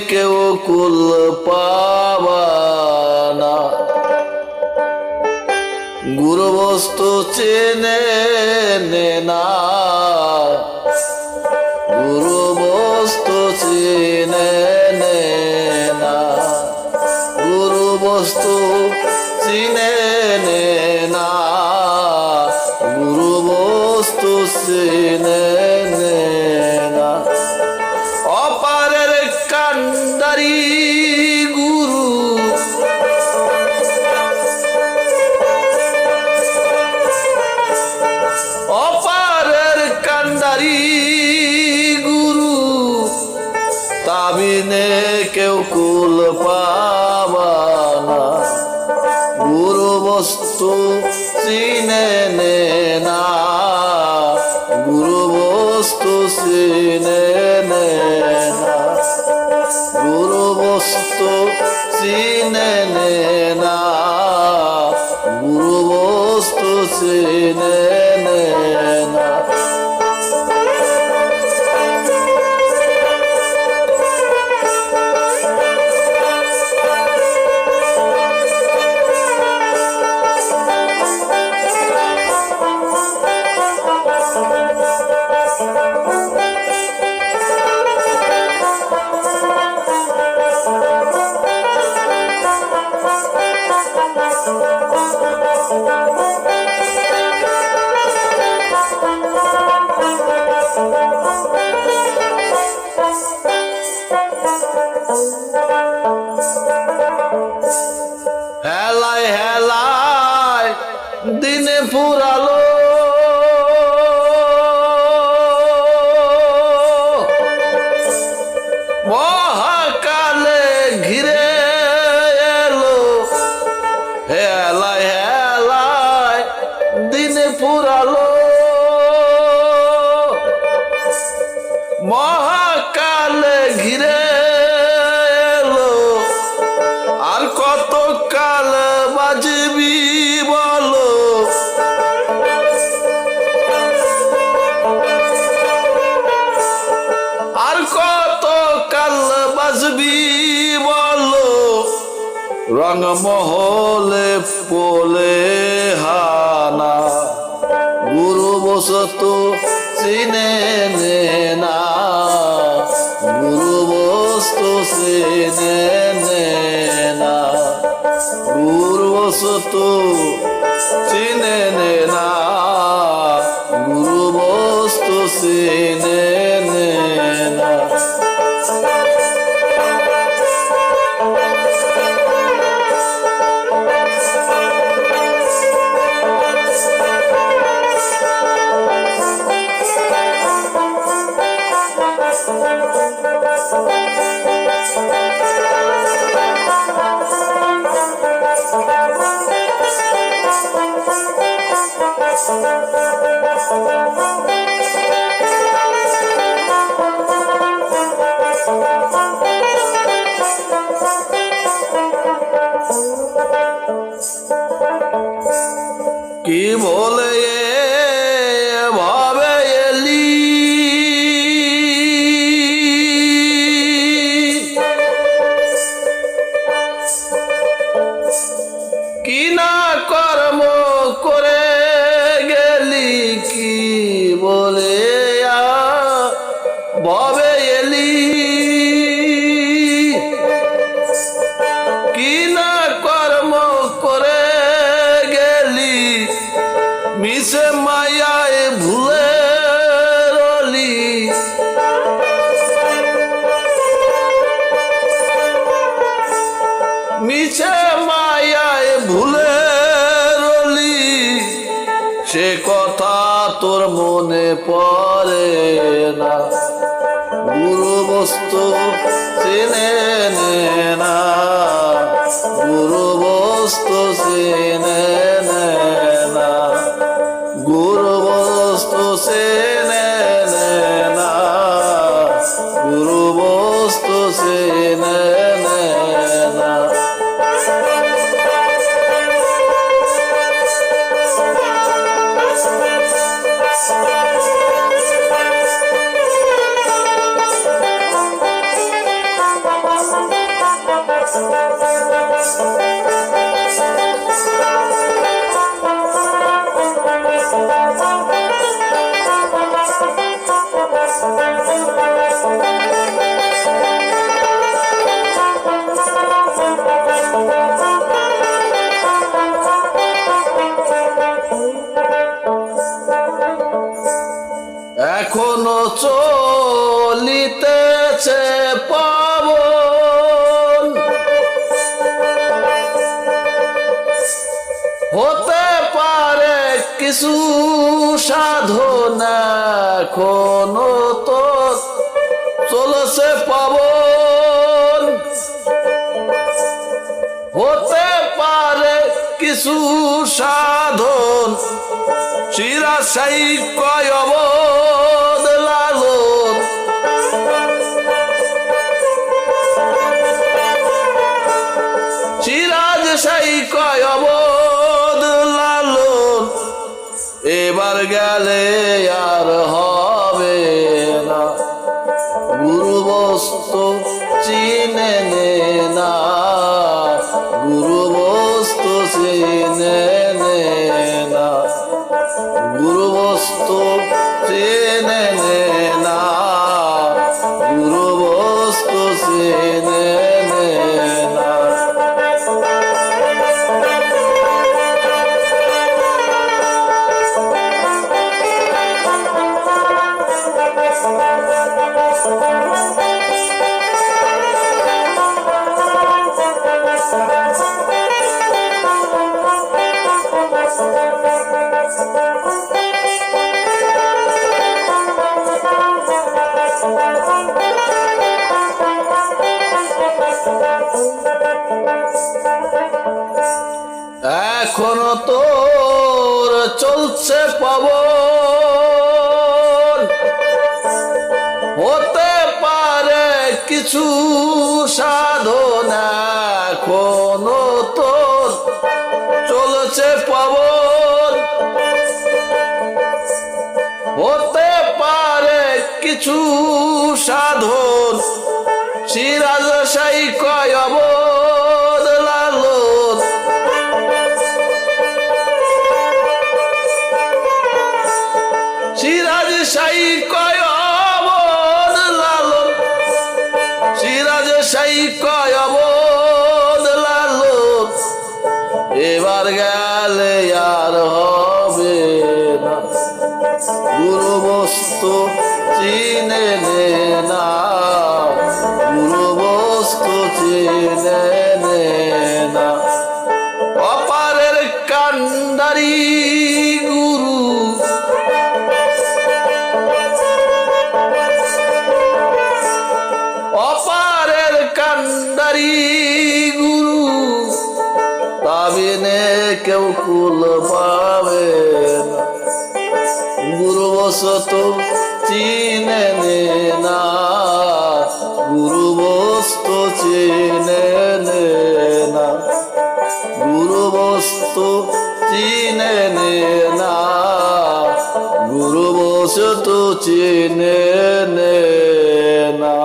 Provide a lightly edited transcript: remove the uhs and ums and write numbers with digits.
কেউ কুল পাবা না। গুরু বস্তু চেনে না, গুরু বস্তু চিনে না, গুরু বস্তু চিনে না, গুরু বস্তু চিনে না। অপারের কান্ডারি গুরু, অপারের কান্ডারি গুরু, তাবিনে কেউ কুল পাবা না। গুরু বস্তু চিনে না, গুরু বস্তু চিনে না, গুরু বস্তু চিনে না, গুরু বস্তু চিনে না। হেলায় হেলায় দিনে ফুরালো, মহাকালে ঘিরে এলো। হেলায় হেলায় দিনে ফুরালো, মহাকালে ঘিরে এলো। আর কত কাল বাজবি বলো, আর কত কাল বাজবি বলো। রঙমহলে পোলে হানা, গুরু বস্তু চিনে না, গুরু বস্তু চিনে না, গুরু বস্তু চিনে না, গুরু বস্তু চিনে না। কি বলে ভাবে এলি, কি না কর্ম করে গেলি, কি বলে ভাবে এলি, কি না কর্ম করে গেলি। মিশে মায়ায় ভুলে রলি, মিশে মায়ায় ভুলে রলি। সে কথা তোর মনে পড়ে না, গুরু বস্তু চিনে না, গুরু বস্তু চিনে না, গুরু বস্তু চিনে না, গুরু বস্তু চিনে না। চলিতেছে পবন হতে পারে কিছু সাধনা এখনো তো চলছে পবন হতে পারে কিছু সাধন চিরাশাই কয় অবদ লালন চিরাশাই কয় অবদ লালন এবার গেলে আর হবে না গুরু বস্তু চিনে নে না গুরু বস্তু চিনে নে না গুরু বস্তু চিনে নে না গুরু বস্তু চিনে নে না এখনো তোর চলছে পবন হতে পারে কিছু সাধনা এখনো তোর চলছে পবন হতে পারে কিছু সাধন সিরাজ সাই কয় অবদ লালন সিরাজ সাই কয় অবদ লালন সিরাজ সাই কয় অবদ লালন এবার গেলে আর হবে না গুরু বস্তু চিনে নে না গুরু বস্তু চিনে নে না অপারের কান্ডারি গুরু অপারের কান্ডারি গুরু পাবিনে কেউ কুল পাবে না গুরু বস্তু চিনে নে না গুরু বস্তু চিনে নে না গুরু বস্তু চিনে নে না গুরু বস্তু চিনে নে না